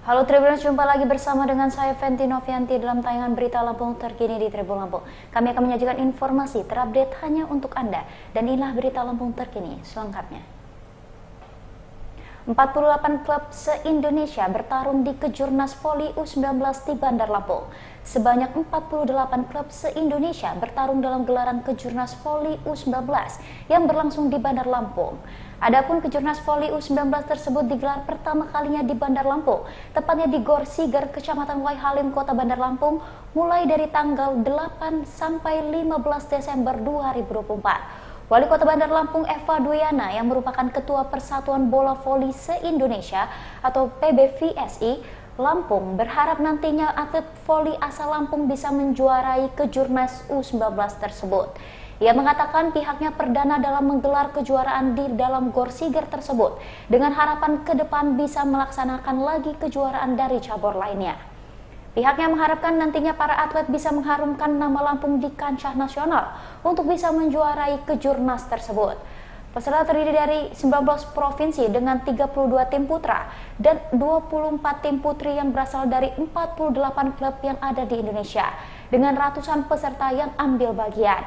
Halo Tribuners, jumpa lagi bersama dengan saya Fenty Novianti dalam tayangan berita Lampung terkini di Tribun Lampung. Kami akan menyajikan informasi terupdate hanya untuk Anda, dan inilah berita Lampung terkini selengkapnya. 48 klub se-Indonesia bertarung di Kejurnas Voli U19 di Bandar Lampung. Sebanyak 48 klub se-Indonesia bertarung dalam gelaran Kejurnas Voli U19 yang berlangsung di Bandar Lampung. Adapun Kejurnas Voli U19 tersebut digelar pertama kalinya di Bandar Lampung, tepatnya di Gor Siger, Kecamatan Waihalim, Kota Bandar Lampung, mulai dari tanggal 8 sampai 15 Desember 2024. Wali Kota Bandar Lampung Eva Duyana yang merupakan Ketua Persatuan Bola Voli se-Indonesia atau PBVSI Lampung berharap nantinya atlet voli asal Lampung bisa menjuarai Kejurnas U19 tersebut. Ia mengatakan pihaknya perdana dalam menggelar kejuaraan di dalam Gor Siger tersebut dengan harapan ke depan bisa melaksanakan lagi kejuaraan dari cabur lainnya. Pihaknya mengharapkan nantinya para atlet bisa mengharumkan nama Lampung di kancah nasional untuk bisa menjuarai Kejurnas tersebut. Peserta terdiri dari 19 provinsi dengan 32 tim putra dan 24 tim putri yang berasal dari 48 klub yang ada di Indonesia dengan ratusan peserta yang ambil bagian.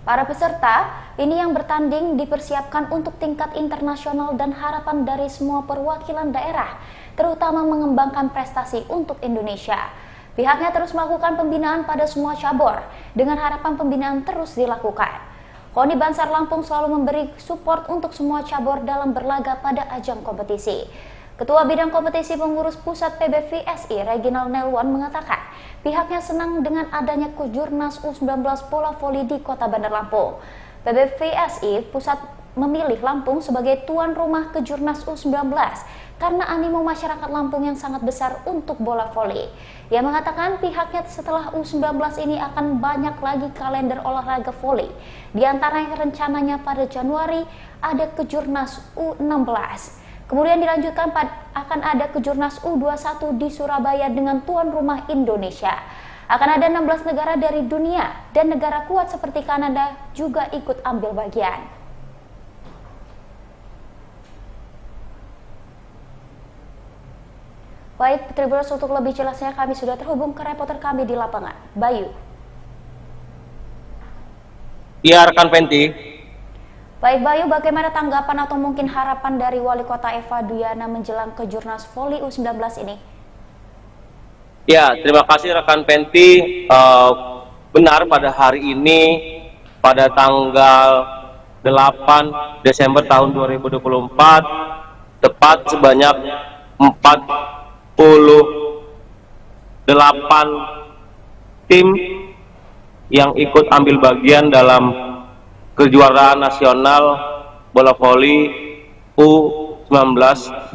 Para peserta ini yang bertanding dipersiapkan untuk tingkat internasional dan harapan dari semua perwakilan daerah, terutama mengembangkan prestasi untuk Indonesia. Pihaknya terus melakukan pembinaan pada semua cabur, dengan harapan pembinaan terus dilakukan. KONI Bansar Lampung selalu memberi support untuk semua cabur dalam berlaga pada ajang kompetisi. Ketua Bidang Kompetisi Pengurus Pusat PBVSI Reginald Nelwan mengatakan pihaknya senang dengan adanya Kejurnas U19 bola voli di Kota Bandar Lampung. PBVSI Pusat memilih Lampung sebagai tuan rumah Kejurnas U19 karena animo masyarakat Lampung yang sangat besar untuk bola voli. Ia mengatakan pihaknya setelah U19 ini akan banyak lagi kalender olahraga voli. Di antaranya rencananya pada Januari ada Kejurnas U16. Kemudian dilanjutkan akan ada Kejurnas U21 di Surabaya dengan tuan rumah Indonesia. Akan ada 16 negara dari dunia dan negara kuat seperti Kanada juga ikut ambil bagian. Baik, Tribuners, untuk lebih jelasnya kami sudah terhubung ke reporter kami di lapangan, Bayu. Iya, rekan Fenty. Baik Bayu, bagaimana tanggapan atau mungkin harapan dari Wali Kota Eva Duyana menjelang Kejurnas Voli U19 ini? Ya, terima kasih rekan Fenty. Benar, pada hari ini, pada tanggal 8 Desember tahun 2024, tepat sebanyak 48 tim yang ikut ambil bagian dalam kejuaraan nasional bola voli U19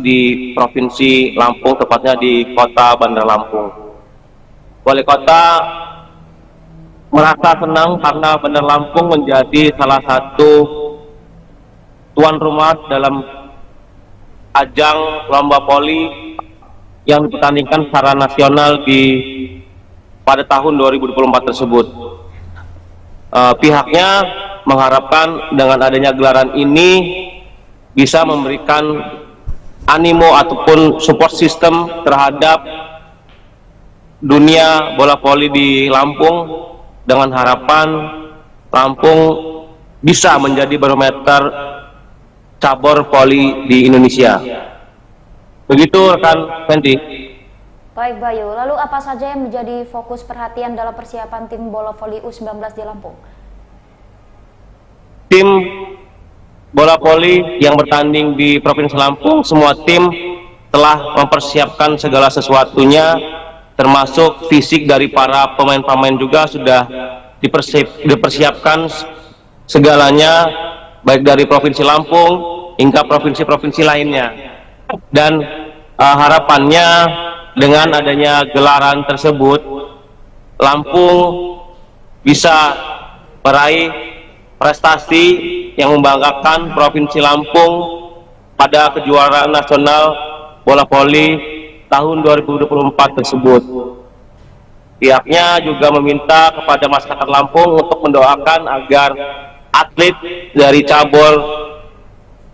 di Provinsi Lampung, tepatnya di Kota Bandar Lampung. Wali Kota merasa senang karena Bandar Lampung menjadi salah satu tuan rumah dalam ajang lomba voli yang dipertandingkan secara nasional pada tahun 2024 tersebut. Pihaknya mengharapkan dengan adanya gelaran ini bisa memberikan animo ataupun support system terhadap dunia bola voli di Lampung, dengan harapan Lampung bisa menjadi barometer cabur voli di Indonesia. Begitu rekan Fenty. Baik Bayu, lalu apa saja yang menjadi fokus perhatian dalam persiapan tim bola voli U19 di Lampung? Tim bola voli yang bertanding di Provinsi Lampung, semua tim telah mempersiapkan segala sesuatunya, termasuk fisik dari para pemain-pemain juga sudah dipersiapkan segalanya, baik dari Provinsi Lampung hingga provinsi-provinsi lainnya. Dan harapannya dengan adanya gelaran tersebut, Lampung bisa meraih prestasi yang membanggakan Provinsi Lampung pada kejuaraan nasional bola voli tahun 2024 tersebut. Pihaknya juga meminta kepada masyarakat Lampung untuk mendoakan agar atlet dari cabur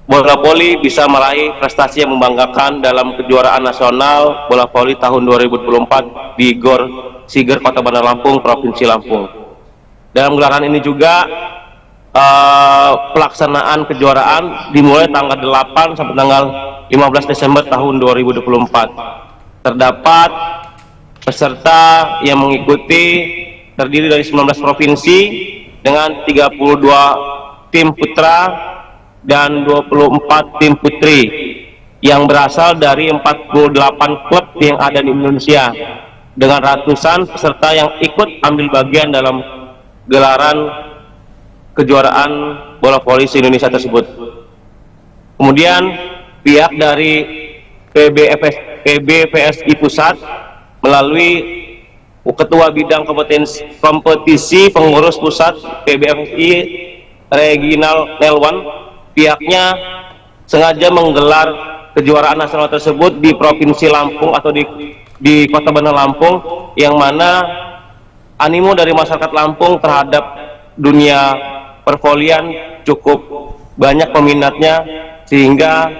bola voli bisa meraih prestasi yang membanggakan dalam kejuaraan nasional bola voli tahun 2024 di GOR Siger Kota Bandar Lampung, Provinsi Lampung. Dalam gelaran ini juga pelaksanaan kejuaraan dimulai tanggal 8 sampai tanggal 15 Desember tahun 2024. Terdapat peserta yang mengikuti terdiri dari 19 provinsi dengan 32 tim putra dan 24 tim putri yang berasal dari 48 klub yang ada di Indonesia dengan ratusan peserta yang ikut ambil bagian dalam gelaran kejuaraan bola voli se-Indonesia tersebut. Kemudian pihak dari PBPSI Pusat melalui Ketua Bidang Kompetisi Pengurus Pusat PBPSI Regional Nelwan, pihaknya sengaja menggelar kejuaraan nasional tersebut di Provinsi Lampung atau di Kota Bandar Lampung, yang mana animo dari masyarakat Lampung terhadap dunia pervolian cukup banyak peminatnya, sehingga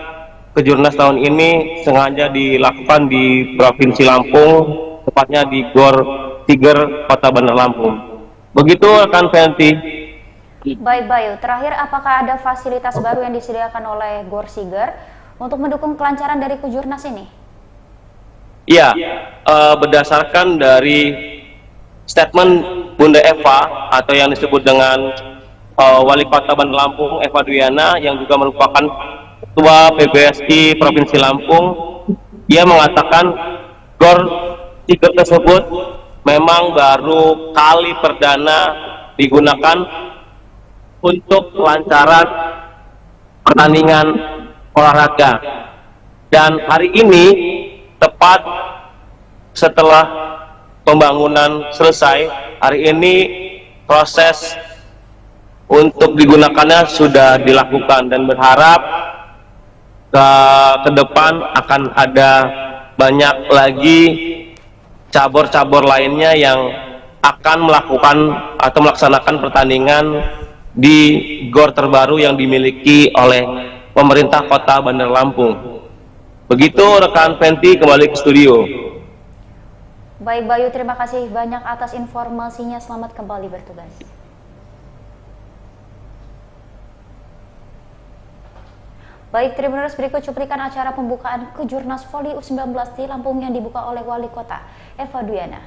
kejurnas tahun ini sengaja dilakukan di Provinsi Lampung, tepatnya di GOR Siger Kota Bandar Lampung. Begitu rekan Fenty. Baik Bayu, terakhir apakah ada fasilitas baru yang disediakan oleh GOR Siger untuk mendukung kelancaran dari kejurnas ini? Iya, berdasarkan dari statement Bunda Eva atau yang disebut dengan Wali Kota Bandar Lampung Eva Duyana, yang juga merupakan Ketua PBSI Provinsi Lampung, ia mengatakan GOR Siger tersebut memang baru kali perdana digunakan untuk kelancaran pertandingan olahraga, dan hari ini tepat setelah pembangunan selesai, hari ini proses untuk digunakannya sudah dilakukan, dan berharap ke depan akan ada banyak lagi cabur-cabur lainnya yang akan melakukan atau melaksanakan pertandingan di GOR terbaru yang dimiliki oleh pemerintah Kota Bandar Lampung. Begitu rekan Fenty, kembali ke studio. Baik Bayu, terima kasih banyak atas informasinya. Selamat kembali bertugas. Baik, Tribuners, berikut cuplikan acara pembukaan Kejurnas Voli U19 di Lampung yang dibuka oleh Wali Kota Eva Duyana.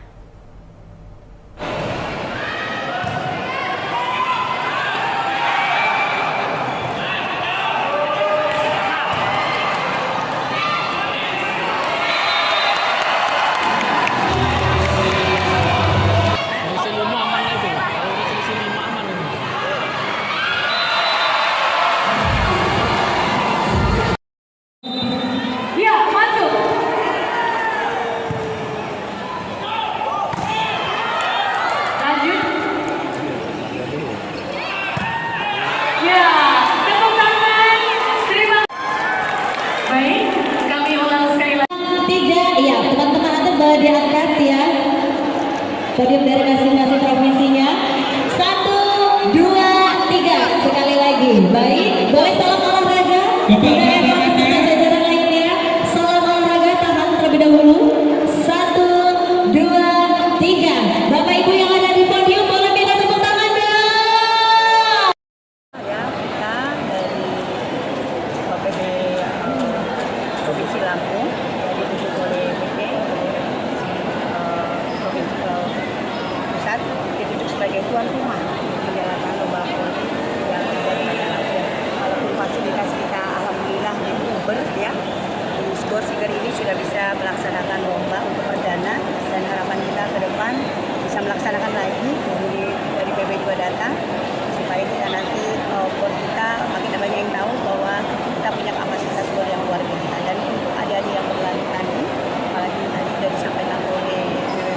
Diangkat ya, podium dari masing-masing provinsinya. 1, 2, 3, sekali lagi. Baik, boleh salam olahraga. Jajaran lainnya, salam olahraga, tahan terlebih dahulu. 1, 2, 3. Bapak Ibu yang ada di podium boleh minta tepuk tangan dong. Ya, kita dari PB Provinsi Lampung ditunjuk oleh PP Provinsi Pusat, ditunjuk sebagai tuan rumah menjalankan lomba voli yang ada di Bandar Lampung. Walaupun fasilitas kita alhamdulillah Uber ya, GOR Siger ini sudah bisa melaksanakan lomba untuk perdana, dan harapan kita ke depan bisa melaksanakan lagi. Dari PB juga datang supaya kita nanti GOR kita makin banyak yang tahu bahwa kita punya kapasitas GOR yang luar biasa. Dan untuk adik-adik yang berlari tadi, apalagi tadi sudah disampaikan oleh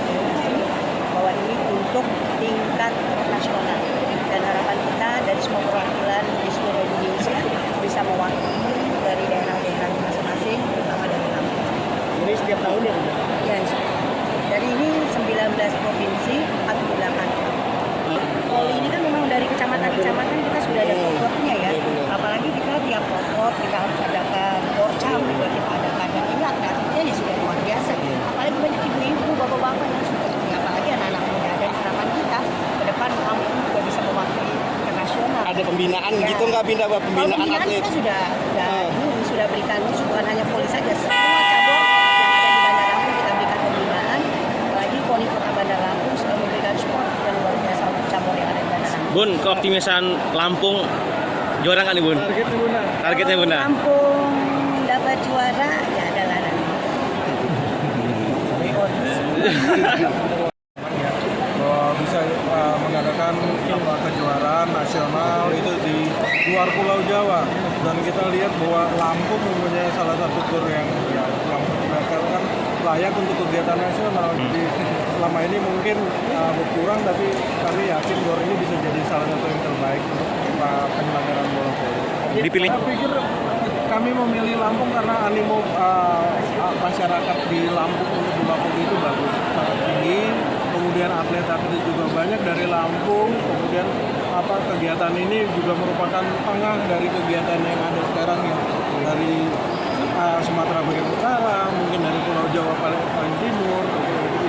PBPSI bahwa ini untuk tingkat nasional, dan harapan kita dari semua perwakilan di seluruh Indonesia bisa mewakili dari daerah-daerah masing-masing, terutama dari Lampung. Jadi setiap tahun ya? Ya, dari ini 19 provinsi, 48. Voli ini kan memang dari kecamatan-kecamatan kita sudah ada klubnya ya, apalagi kita tiap pokok ada pembinaan gitu nggak pindah buat Kalau pembinaan pembinaan atlet? kita sudah berikan, bukan hanya poli saja, semua cabur yang ada di Bandar Lampung kita berikan pembinaan. Apalagi Poli Kota Bandar Lampung sudah memberikan sport yang luar biasa untuk cabur yang ada di Bandar Lampung. Bun, keoptimisan Lampung juara nggak nih Bun? Targetnya Bunda. Targetnya Bunda. Kalau Lampung dapat juara ya adalah nanti. Bahwa bisa mengadakan kejuaraan nasional itu di luar Pulau Jawa, dan kita lihat bahwa Lampung mempunyai salah satu tur yang mereka kan layak untuk kegiatan nasional. Jadi selama ini mungkin berkurang, tapi kami yakin GOR ini bisa jadi salah satu yang terbaik untuk penyelenggaraan bola voli. Dipilih. Saya pikir kami memilih Lampung karena animo masyarakat di Lampung untuk bola voli itu bagus, sangat tinggi. Kemudian atlet-atlet juga banyak dari Lampung. Kemudian kegiatan ini juga merupakan tengah dari kegiatan yang ada sekarang ya, dari Sumatera bagian utara, mungkin dari Pulau Jawa paling timur.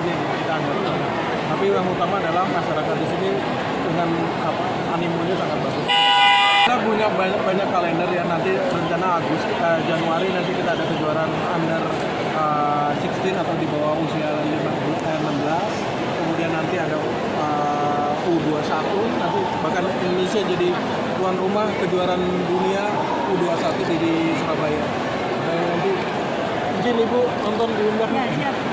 Ini kita anggap tengah. Tapi yang utama adalah masyarakat di sini dengan animonya sangat bagus. Kita punya banyak kalender ya, nanti rencana Januari nanti kita ada kejuaraan under 16 atau di bawah usia 16. Kemudian nanti ada U21, nanti bahkan Indonesia jadi tuan rumah kejuaraan dunia U21 di Surabaya. Nah, nanti izin Ibu nonton diundang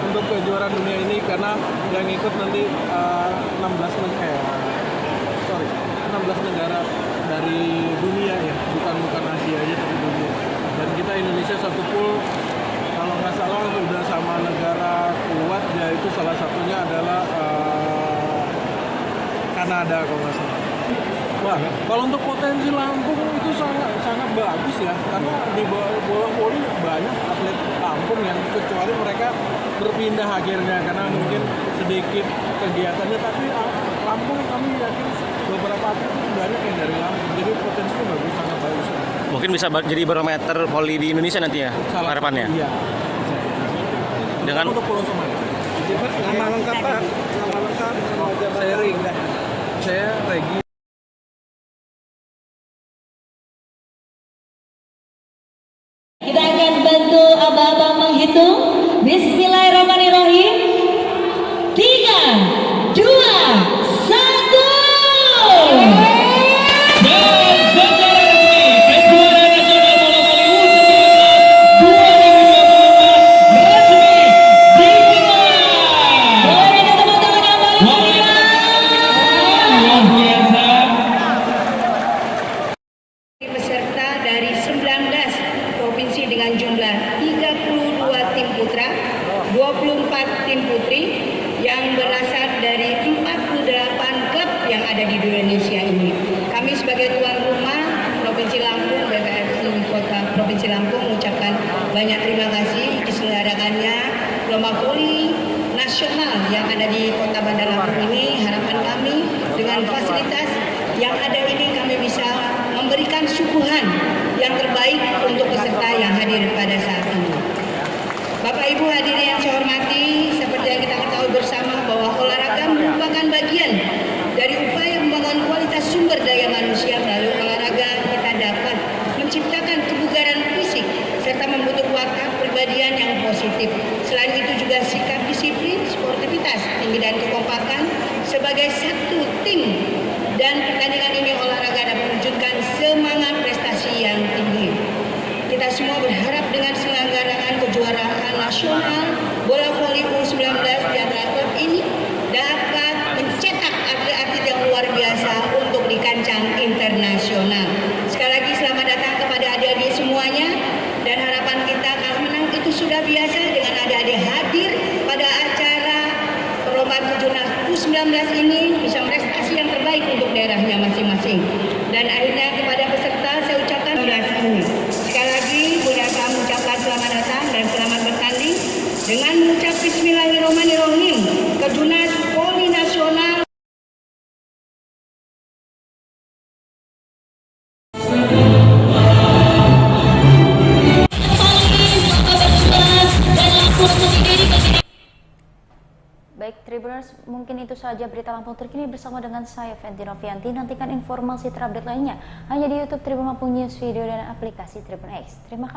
untuk kejuaraan dunia ini, karena yang ikut nanti 16 negara dari dunia ya, bukan Asia aja tapi dunia. Dan kita Indonesia satu pool, kalau nggak salah udah sama negara kuat, yaitu salah satunya adalah Kanada kalau nggak salah. Wah, kalau untuk potensi Lampung itu sangat bagus ya, karena di bola voli banyak atlet Lampung yang kecuali mereka berpindah akhirnya karena mungkin sedikit kegiatannya, tapi Lampung kami yakin beberapa atlet itu banyak yang dari Lampung, jadi potensinya bagus, sangat bagus. Mungkin bisa jadi barometer voli di Indonesia nanti ya, harapannya. Iya. Dengan untuk Pulau Sumatera. Nama lengkap Pak. Nama lengkap. Saya Regi. Kita akan bantu abang-abang menghitung. Bismillahirrahmanirrahim. 3, 2, 1. Peserta dari 19 provinsi dengan jumlah 32 tim putra, 24 tim putri yang berasal dari 48 klub yang ada di Indonesia ini. Kami sebagai tuan rumah Provinsi Lampung, BPFC Kota Provinsi Lampung mengucapkan banyak terima kasih diselenggarakannya lomba voli nasional yang ada di Kota Bandar Lampung ini. Harapan kami dengan fasilitas yang ada ini kami bisa memberikan suguhan yang terbaik untuk peserta yang hadir pada saat ini. Bapak Ibu hadirin yang saya hormati, seperti yang kita ketahui bersama bahwa olahraga merupakan bagian dari upaya membangun kualitas sumber daya manusia. Melalui olahraga kita dapat menciptakan kebugaran fisik serta membentuk watak kepribadian yang positif. Selain itu juga sikap disiplin, sportivitas tinggi dan kekompakan sebagai satu tim. Dan pertandingan ini olahraga dapat mewujudkan semangat prestasi yang tinggi. Kita semua berharap dengan penyelenggaraan kejuaraan nasional bola voli U19 di antara klub ini dapat mencetak atlet-atlet yang luar biasa untuk di kancah internasional. Sekali lagi selamat datang kepada adik-adik semuanya, dan harapan kita kalau menang itu sudah biasa dengan adik-adik hadir pada acara perlombaan kejurnas U19 ini bisa prestasi yang terbaik untuk daerahnya masing-masing. Dan akhirnya kepada peserta saya ucapkan ini. Sekali lagi Bunda Sam mengucapkan selamat datang dan selamat bertanding dengan mengucap Bismillahirrahmanirrahim. Kejurnas Voli Nasional. Baik, Tribuners, mungkin itu saja berita Lampung terkini bersama dengan saya, Fenty Novianti. Nantikan informasi terupdate lainnya hanya di YouTube Tribun Lampung News Video dan aplikasi Tribun X. Terima kasih.